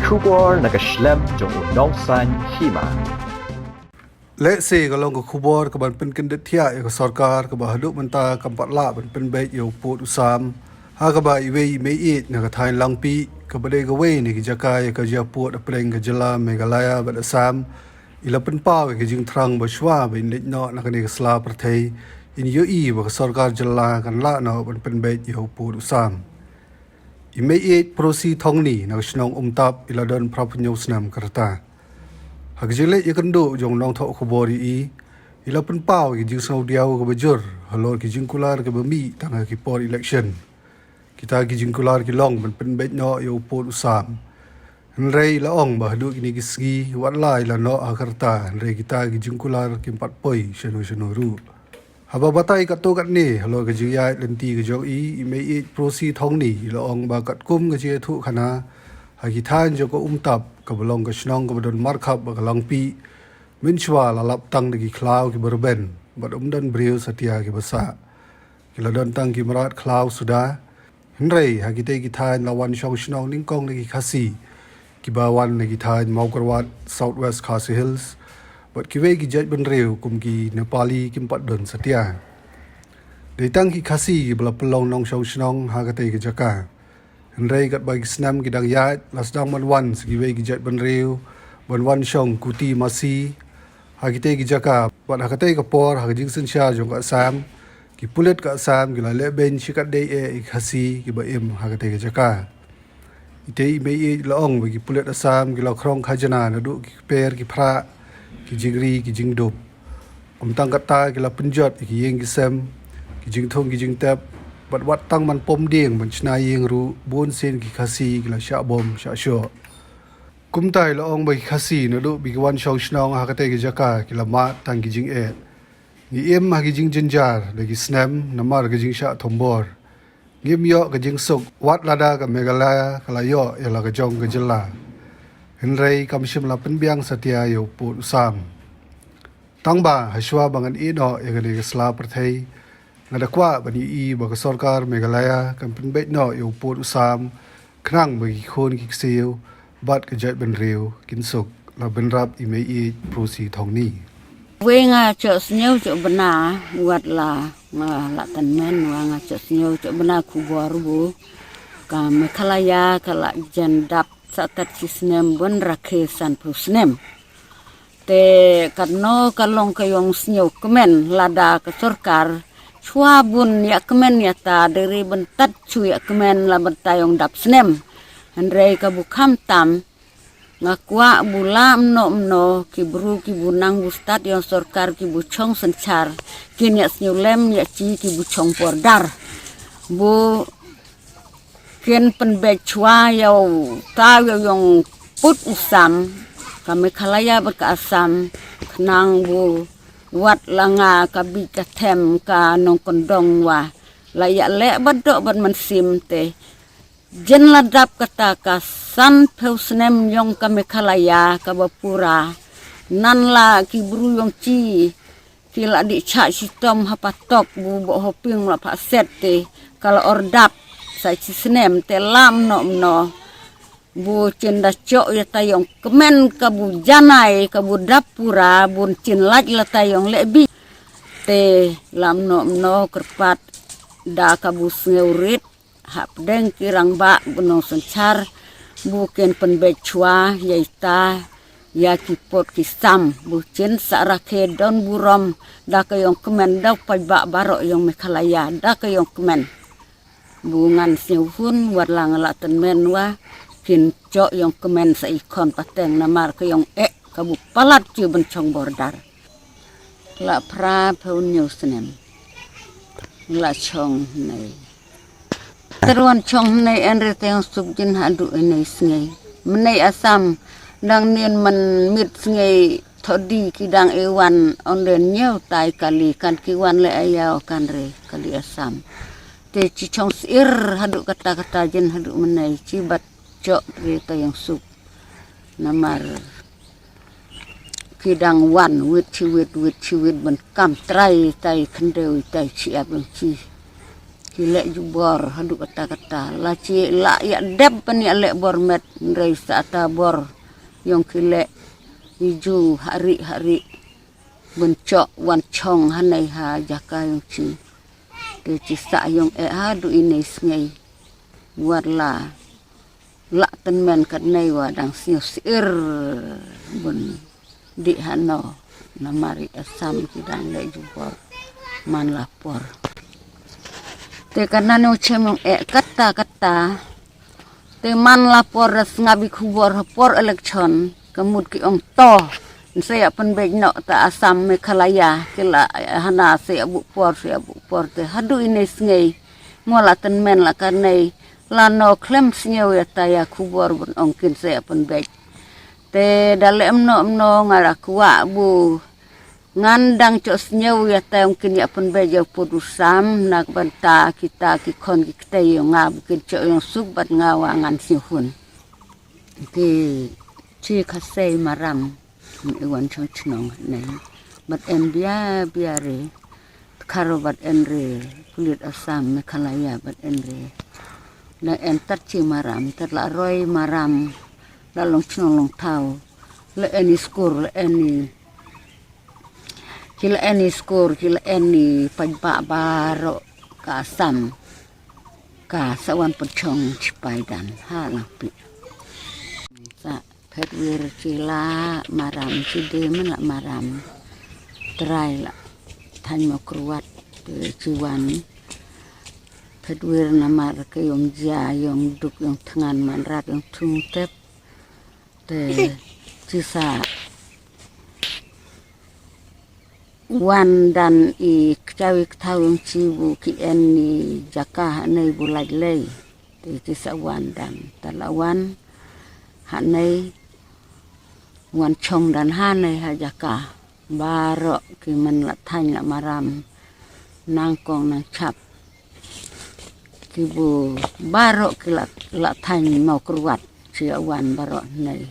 kubor nakaslem jong unongsan hima. Let's say kalau ke kubur ke ban pen kendet tia ke sarkar ke bahaduk menta kampat la ban pen baik yo pot usam ha ke ba iwe meit na ke thain langpi ke bade ke we ni ke jakai ke ja pot apreng ke jela Meghalaya ban asam ila pen pa ke jing thrang ba shwa bin net no na ke ni ke sla prathai in yo I ba ke sarkar jela kan la no ban pen baik yo pot usam imeit prosi thong ni na snong tap ila don prapunyo snam karta Hakjile yakendo jong nong tho khobori I ila pen pau ki jing sau diau ke bejur halor ki jing kular ke bemi tanga ki por election kita ki jing kular ki long pen bet no yo pot usam nrei la ong ba du ki ni ki ski wat lai la no akarta nrei kita ki jing kular ki pat poi sheno ru haba batai ka to kat ni halor ke jing ya lenti ke jong I me I prosi thong ni la ong ba kat kum ke je thu khana Hakitan joko tap ke belong ke senong ke bedon markap ke langpi minchwa lalap tang degi klau ke berben bad dan beriu setia ke besa kila don tang ki merat klau sudah henrei hakite kitan lawan shong senong ningkong degi khasi ki bawan degi tan mau kerwat southwest Khasi Hills bad kiwe ki jaj benriu kum ki Nepali ki empat don setia dei tang ki khasi bela pelong nong shong senong hakate ke jaka Nrei kat bagi senam kidang yat lasdang manwan segiwe gijat benriu banwan shong kuti masi hakite gijaka ban hakate kapor hakjing sensha jong ka sam ki pulet ka sam gila le ben shikat dei e khasi ki ba em hakate gijaka ite me e laong bagi pulet asam gila krong khajana na du ki per ki phra ki jingri ki jingdop tang kata gila penjot ki yeng ki sem ki jingthong ki jingtap bat wat tang man pom ding ban chna yeng ru bon sen ki khasi gila sha bom sha sho kum tai la ong bai khasi no do bi wan shong snong ha ka te gi jaka ki la ma tang gi jing e ni em ma gi jing jinjar le gi snam na mar gi jing sha thombor ngim yo ga jing sok wat lada ka Meghalaya kala yo ya la ga jong ga jela henrei kam shim la pen biang satia yo pu sam tang ba hashwa bangan I no ya ga le sla prathai Ngadakwa bani I ba sarkar Meghalaya kan pen bet no yo pot usam knang bagi khon ki seo bat ke jat ben reu kin sok la ben rap I me I prosi thong ni Wenga cho sneu cho bana wat la la tan men wanga cho sneu cho bana ku boru ka Meghalaya kala jandap satat sisnem bon rakhe san pusnem te karno kalong kayong sneu kemen lada ke sarkar Chua bun ya kemen ya ta dari bentat cu ya kemen la bentayong dap snem Henrei ka bukam tam ngakwa bula mno ki bru ki bunang bustat yang sarkar ki buchong sencar kin ya snyulem ya ci ki buchong pordar bu kin penbe chua yau ta yang put usam ka Meghalaya berka asam kenang bu wat langa kabi katem ka nong kondong wa layak le badok ban mansim te jen ladap kata ka san peusnem yong ka Meghalaya ka bapura nan la ki bru yong ci ki la di cha sitom hapatok bu bo hoping la pa set te kala ordap sa ci snem te lam no bu cinda cok ya tayong kemen kabu janai kabu dapura bun cin laj la tayong lebi te lam no kerpat da kabu ngeurit hap deng kirang ba buno sencar buken penbecua yaita ya kipot kisam bu cin sarake don burom da kayong kemen da pai ba barok yong Meghalaya da kayong kemen bungan siuhun wat lang la ten men wa kin cok yang kemen sa ikon pateng namar ke yang kabu palat cu bencong bordar la pra peunyo senem la chong nei teruan chong nei enre teng subjin hadu enei sngai menei asam dang nien men mit sngai thodi kidang ewan onden nyau tai kali kan kiwan le ayau kan re kali asam te ci chong sir hadu kata-kata jen hadu menei cibat cok kita yang sup namar kidang wan wit ciwit ben kam trai tai kendeu tai ciap yang ci kilek jubor hadu kata-kata la ci la ya deb pan ya lek bor met ndai sata bor yong kilek hiju hari-hari bencok wan chong hanai ha jaka yong ci te ci sa yong hadu ini sngai buat la ten men kat nei wa dang siu sir bun di hano namari asam kidang lek jubor man lapor te karena no cemong kata te man lapor ras ngabi kubor por election kemud ki ong to saya pen beg no ta asam Meghalaya kila hana saya bu por te hadu ini sngai ngola ten men la karnai lano klem snyo ya taya kubor bun ongkin saya pen beg te dale emno ngara kuwa bu ngandang cok senyaw ya tayong kini apun beja pudusam nak banta kita kikon kita yung ngab cok yung subat ngawangan sihun ki ci kasay maram iwan chong chnong nay bat en biare karo bat en re kulit asam Meghalaya bat en re na en tat ci maram tat la roy maram la long chnong long tau le eni skur le eni kila eni skor kila eni pagba baro ka asam ka sawan pechong cipaidan halapi sa petwir cila maram cide mana maram terai la tan mo kruat ciwan petwir namar ke yong ja yong duk yong tengan manrat yong tung tep te cisa wan dan i cawi tawing cibu ki eni jaka hanai bulai lei ti sa wan dan talawan hanai wan chong dan hanai ha jaka baro ki man la than la maram nangkong nang chap kibu baro ki la than mau kruat ci wan baro nei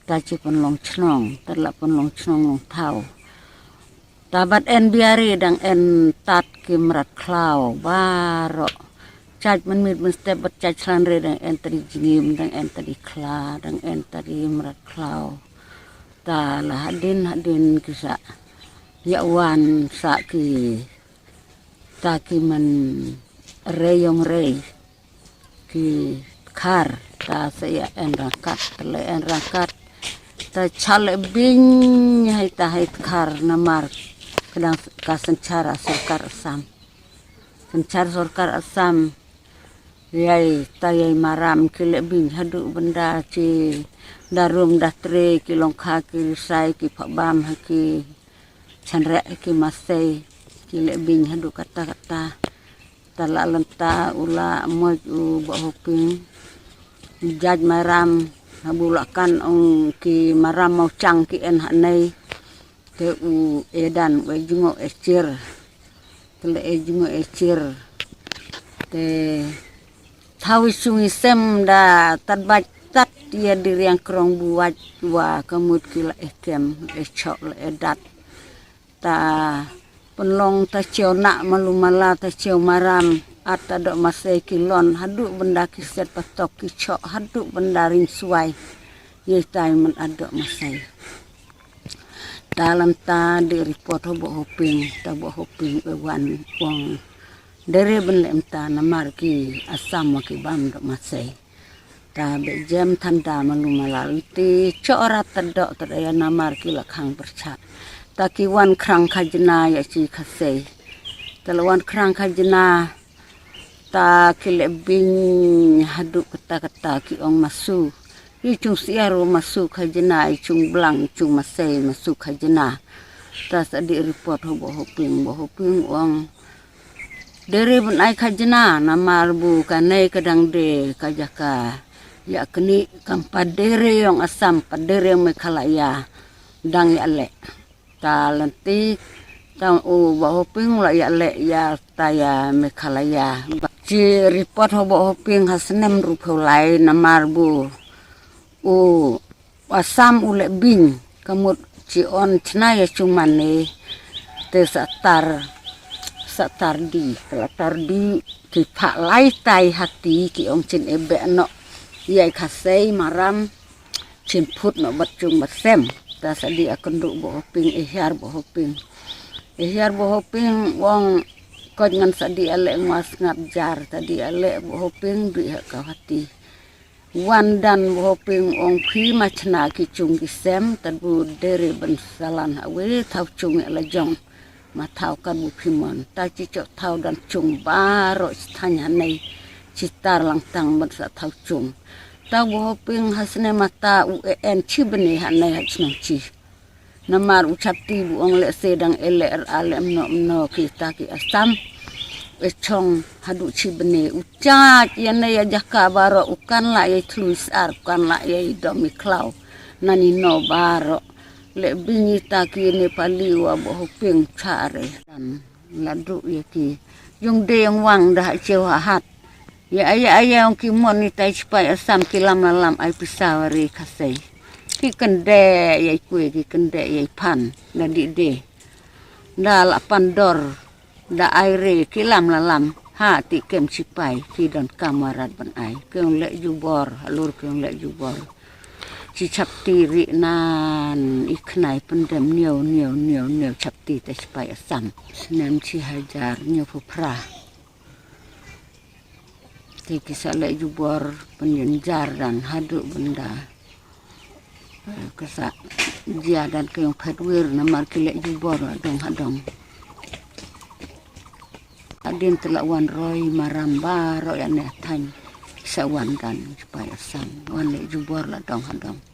ta ci pon long chnong ta la pon long chnong long thau tabat en biari dang en tat kimrat klau baro caj man mit step bat caj slanre dang en tadi jingim dang en tadi kla dang en tadi mrat klau ta la hadin kisa ya wan sa ki ta ki man reyong rey ki kar ta saya en rakat ta chale bing hai ta hai kar namar kadang kasencara sorkar asam sencar sorkar asam yai tayai maram kile bin hadu benda ci darum datre ki longkha ki sai ki phabam ki chanre ki masai kile bin hadu kata tala lenta ula moj u bahuping jaj maram habulakan ong ki maram mau cang ki en hanai te u edan we jungo ecir tele jungo ecir te tawi sungi sem da tadbat tat dia diri yang krong buat wa kemud kila ekem ecok le edat ta penlong ta ciona malumala ta ciu maram ata dok masai kilon hadu benda kiset patok kicok hadu benda ring suai ye tai men adok masai dalam ta di report ho hoping wan wong dari benlem ta namar ki asam ki bam dok masai ta be jam tanda malumala ti cora tadok tadaya namar ki lakhang percak taki wan krang khajna ya ci khase talawan krang khajna ta kilebing hadu kata ki ong masu i chung siaro masu khajna i chung blang chung masai masu khajna ta sadi report ho hoping ong dere bun ai khajna namar bu kanai kadang de kajaka ya keni kampadere yang asam padere yang Meghalaya dang ya le ta lanti ta u hoping la ya le ya taya Meghalaya ci report ho hoping hasnem rupulai namar bu u asam ule bing kamut ci on cina ya cuman ne te satar di ki pak lai tai hati ki ong chin ebe no yai khasei maram chin phut no bat chung bat sem ta sadi akan du bo ping ihyar bo ping wong ko ngan sadi ale ngas ngap jar tadi ale bo ping du ka hati wandan bo ping ong phi machna ki chung ki sem tabu dere ban salan awe thau chung la jong mà thao kan bu phimon ta chi cho thao dan chung ba ro thanya nei chi tar lang tang mat sa thao chung ta bo ping hasne mata u en chi bene han nei ha chnong chi namar u chapti bu ong le sedang ele ale no ki ta ki asam e chong hadu chi bene u cha yan nei jaka baro u kan la ye thlus ar kan la ye domi klau nani no baro le bingi taki Nepali wa bo ping chare dan ladu yaki yung de yang wang dah cewa hat ya ayah yang ki monita supaya asam ki lam ai pisawari kasai ki kende yai kue ki kende yai pan na di de da la pandor da aire ki lam ha ti kem sipai ki dan kamarat ban ai keung le jubor alur keung le jubor chi chapti ri nan iknai pendem niau chapti te supaya sam nem chi hajar niau pupra te kisale jubor penjenjar dan hadu benda kesa dia dan keong pedwir namar kilek jubor hadong adin telawan roy maramba roy aneh tany sawan dan supaya sam wan le jubor la dong hadong